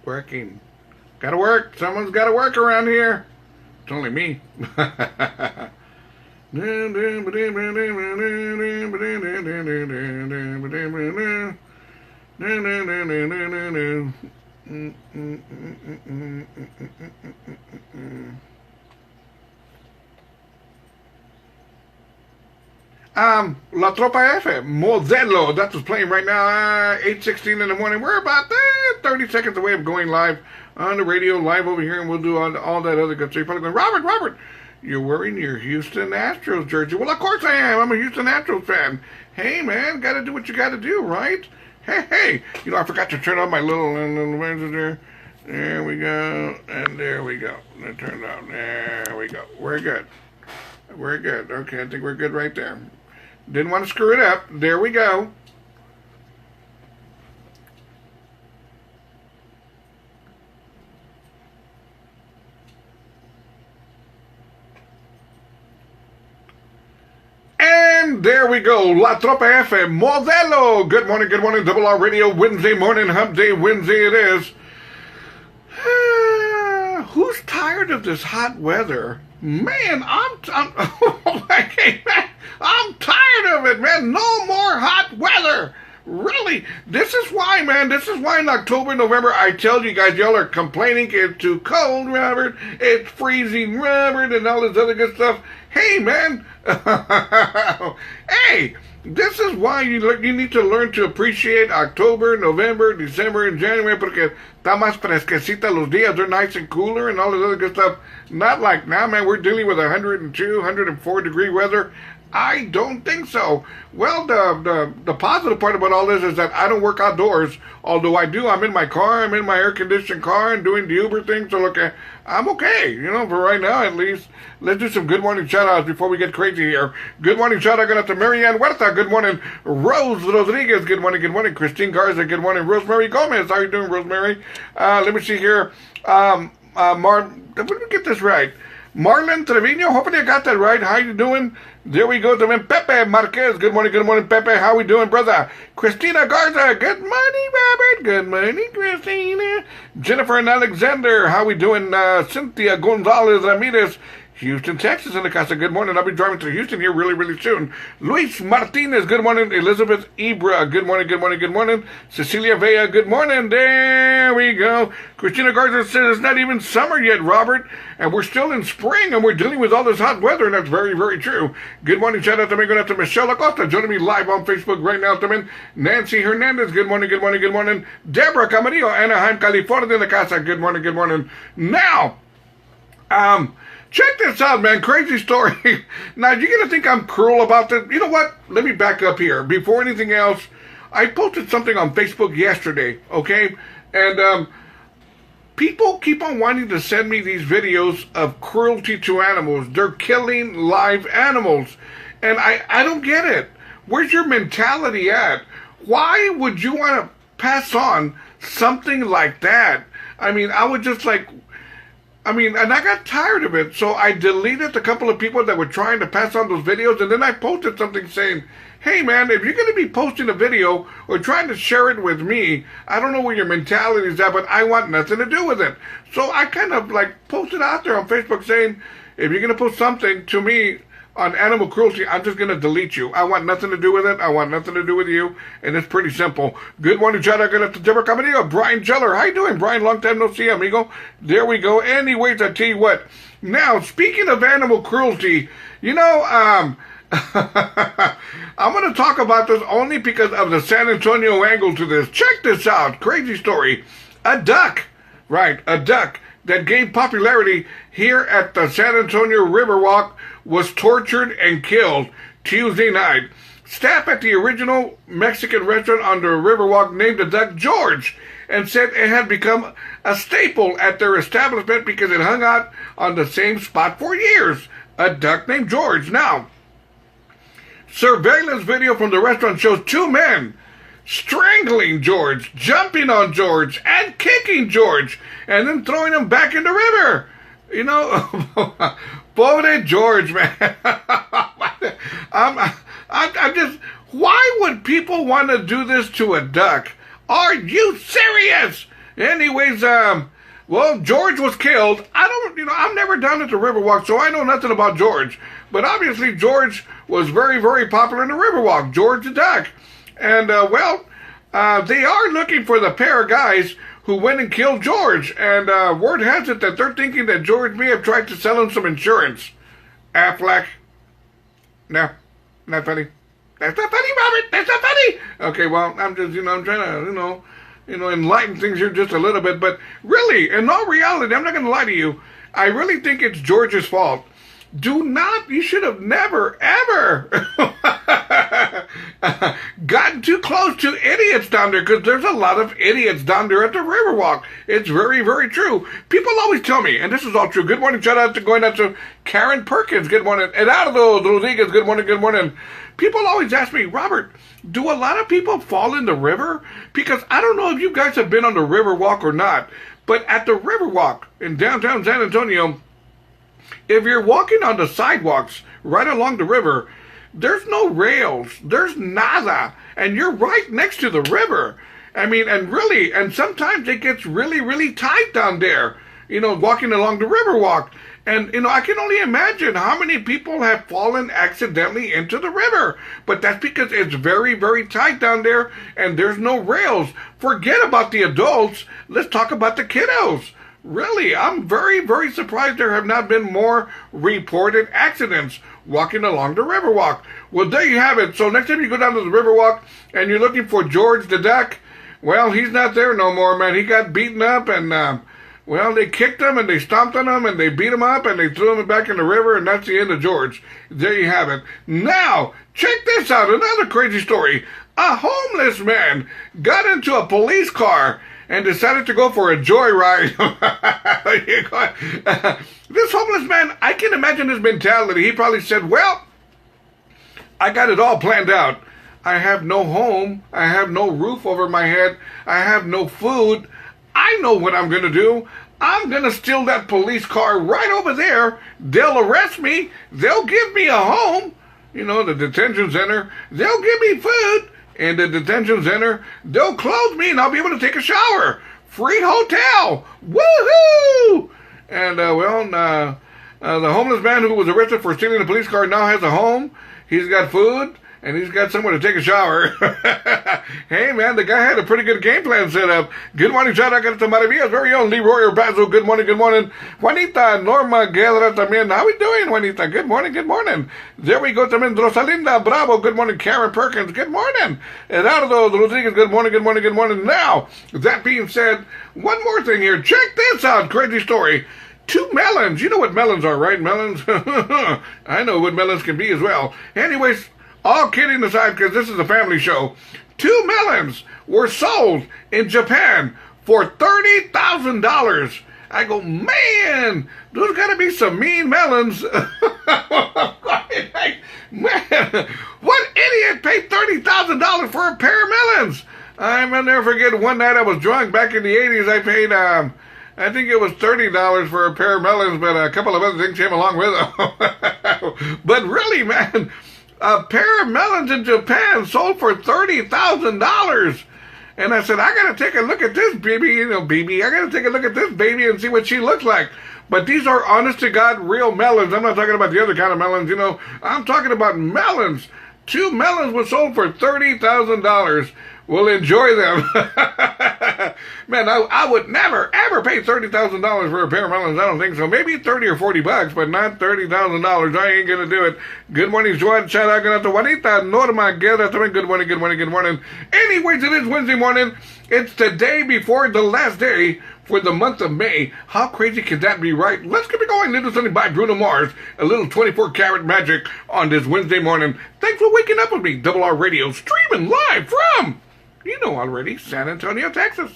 working. Gotta work. Someone's gotta work around here. It's only me. La Tropa F, Modelo, that's what's playing right now, 8:16 in the morning. We're about 30 seconds away of going live on the radio, live over here, and we'll do all that other good stuff. You're probably going, Robert, you're wearing your Houston Astros jersey. Well, of course I am. I'm a Houston Astros fan. Hey, man, got to do what you got to do, right? Hey, you know, I forgot to turn on my little there. There we go, and there we go. It turned on. There we go. We're good. Okay, I think we're good right there. Didn't want to screw it up. There we go. And there we go. La Tropa F, Modelo. Good morning, Double R Radio, Wednesday morning, Hump Day Wednesday it is. Who's tired of this hot weather? Man, I'm tired of it, man. No more hot weather. Really? This is why, man. This is why in October, November, I tell you guys, y'all are complaining it's too cold, Robert. It's freezing, Robert, and all this other good stuff. Hey, man. Hey, this is why you need to learn to appreciate October, November, December, and January, porque está más fresquecita los días. They're nice and cooler and all this other good stuff. Not like now, man. We're dealing with 102, 104 degree weather. I don't think so. Well, the positive part about all this is that I don't work outdoors. Although I do, I'm in my car. I'm in my air-conditioned car and doing the Uber thing. So, look, I'm okay. You know, for right now, at least. Let's do some good morning shout-outs before we get crazy here. Good morning shout-out going out to Marianne Huerta. Good morning. Rose Rodriguez. Good morning. Christine Garza. Good morning. Rosemary Gomez. How are you doing, Rosemary? Let me see here. Let me get this right. Marlon Trevino, hopefully I got that right. How you doing? There we go. Pepe Marquez. Good morning, Pepe. How we doing, brother? Christina Garza. Good morning, Robert. Good morning, Christina. Jennifer and Alexander. How we doing? Cynthia Gonzalez Ramirez. Houston, Texas in the casa. Good morning. I'll be driving to Houston here really soon. Luis Martinez. Good morning. Elizabeth Ibra. Good morning. Cecilia Vega. Good morning. There we go. Christina Garza says it's not even summer yet, Robert, and we're still in spring, and we're dealing with all this hot weather, and that's very true. Good morning. Shout out to me. Going out to Michelle Acosta joining me live on Facebook right now. To Nancy Hernandez. Good morning. Deborah Camarillo, Anaheim, California in the casa. Good morning. Now, check this out, man. Crazy story. Now, you're going to think I'm cruel about this. You know what? Let me back up here. Before anything else, I posted something on Facebook yesterday, okay? And people keep on wanting to send me these videos of cruelty to animals. They're killing live animals. And I don't get it. Where's your mentality at? Why would you want to pass on something like that? I mean, and I got tired of it, so I deleted a couple of people that were trying to pass on those videos, and then I posted something saying, hey, man, if you're going to be posting a video or trying to share it with me, I don't know where your mentality is at, but I want nothing to do with it. So I kind of, posted out there on Facebook saying, if you're going to post something to me on animal cruelty, I'm just going to delete you. I want nothing to do with it. I want nothing to do with you. And it's pretty simple. Good morning, shout out to Deborah Camarillo. Brian Jeller. How you doing, Brian? Long time no see, amigo. There we go. Anyways, I tell you what. Now, speaking of animal cruelty, you know, I'm going to talk about this only because of the San Antonio angle to this. Check this out. Crazy story. A duck that gained popularity here at the San Antonio Riverwalk was tortured and killed Tuesday night. Staff at the original Mexican restaurant on the Riverwalk named the duck George and said it had become a staple at their establishment because it hung out on the same spot for years. A duck named George. Now, surveillance video from the restaurant shows two men strangling George, jumping on George, and kicking George, and then throwing him back in the river. You know, pobre George, man. I'm just, why would people want to do this to a duck? Are you serious? Anyways, well, George was killed. I'm never down at the Riverwalk, so I know nothing about George. But obviously, George was very, very popular in the Riverwalk, George the Duck. And, they are looking for the pair of guys who went and killed George. And word has it that they're thinking that George may have tried to sell him some insurance. Affleck. No, not funny. That's not funny, Robert. That's not funny. Okay, well, I'm just, I'm trying to, enlighten things here just a little bit. But really, in all reality, I'm not going to lie to you. I really think it's George's fault. You should have never, ever gotten too close to idiots down there, because there's a lot of idiots down there at the Riverwalk. It's very, very true. People always tell me, and this is all true. Good morning, shout out to Karen Perkins. Good morning. Eduardo Rodriguez. Good morning, good morning. People always ask me, Robert, do a lot of people fall in the river? Because I don't know if you guys have been on the Riverwalk or not, but at the Riverwalk in downtown San Antonio, if you're walking on the sidewalks right along the river, there's no rails, there's nada, and you're right next to the river. I mean, and sometimes it gets really, really tight down there, walking along the Riverwalk. And, I can only imagine how many people have fallen accidentally into the river. But that's because it's very, very tight down there, and there's no rails. Forget about the adults. Let's talk about the kiddos. Really, I'm very, very surprised there have not been more reported accidents walking along the Riverwalk. Well, there you have it. So next time you go down to the Riverwalk and you're looking for George the Duck, well, he's not there no more, man. He got beaten up, and, they kicked him and they stomped on him and they beat him up and they threw him back in the river, and that's the end of George. There you have it. Now, check this out. Another crazy story. A homeless man got into a police car and decided to go for a joyride. This homeless man, I can imagine his mentality. He probably said, well, I got it all planned out. I have no home. I have no roof over my head. I have no food. I know what I'm going to do. I'm going to steal that police car right over there. They'll arrest me. They'll give me a home. The detention center. They'll give me food. In the detention center, they'll clothe me and I'll be able to take a shower. Free hotel. Woohoo! And, the homeless man who was arrested for stealing the police car now has a home. He's got food, and he's got somewhere to take a shower. Hey, man, the guy had a pretty good game plan set up. Good morning, shout out to Maravilla's very own Leroy Urbazo. Good morning, good morning. Juanita Norma Guerra también. How we doing, Juanita? Good morning, good morning. There we go también. Rosalinda Bravo. Good morning, Karen Perkins. Good morning. Eduardo Rodriguez. Good morning, good morning, good morning. Now, that being said, one more thing here. Check this out. Crazy story. 2 melons. You know what melons are, right? Melons? I know what melons can be as well. Anyways, all kidding aside, because this is a family show, 2 melons were sold in Japan for $30,000. I go, man, those gotta be some mean melons. Man, what idiot paid $30,000 for a pair of melons? I'll never forget one night I was drunk back in the 80s. I paid, I think it was $30 for a pair of melons, but a couple of other things came along with them. But really, man, a pair of melons in Japan sold for $30,000. And I said, I got to take a look at this baby, I got to take a look at this baby and see what she looks like. But these are honest-to-God real melons. I'm not talking about the other kind of melons, I'm talking about melons. 2 melons were sold for $30,000. We'll enjoy them. Man, I would never, ever pay $30,000 for a pair of melons. I don't think so. Maybe 30 or 40 bucks, but not $30,000. I ain't going to do it. Good morning, Joan. Shout out to Juanita Norma Guerra. Good morning, good morning, good morning. Anyways, it is Wednesday morning. It's the day before the last day for the month of May. How crazy can that be, right? Let's keep it going. Little Sunny by Bruno Mars. A little 24-karat magic on this Wednesday morning. Thanks for waking up with me. RRR Radio, streaming live from, already, San Antonio, Texas.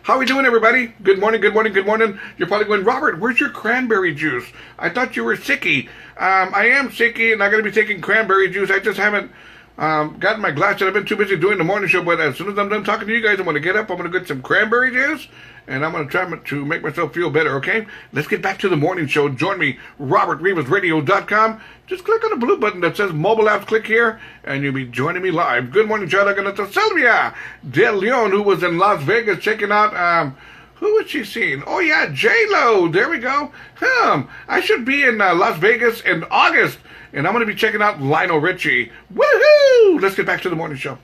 How we doing, everybody? Good morning, good morning, good morning. You're probably going, Robert, where's your cranberry juice? I thought you were sicky. I am sicky, and I'm going to be taking cranberry juice. I just haven't Got my glass that I've been too busy doing the morning show, but as soon as I'm done talking to you guys, I'm going to get up, I'm going to get some cranberry juice, and I'm going to try to make myself feel better, okay? Let's get back to the morning show. Join me, robertrivasradio.com. Just click on the blue button that says mobile apps. Click here, and you'll be joining me live. Good morning, Charlotte. To Sylvia De Leon, who was in Las Vegas checking out, who was she seeing? Oh, yeah, J-Lo. There we go. I should be in Las Vegas in August, and I'm going to be checking out Lionel Richie. Woohoo! Let's get back to the morning show.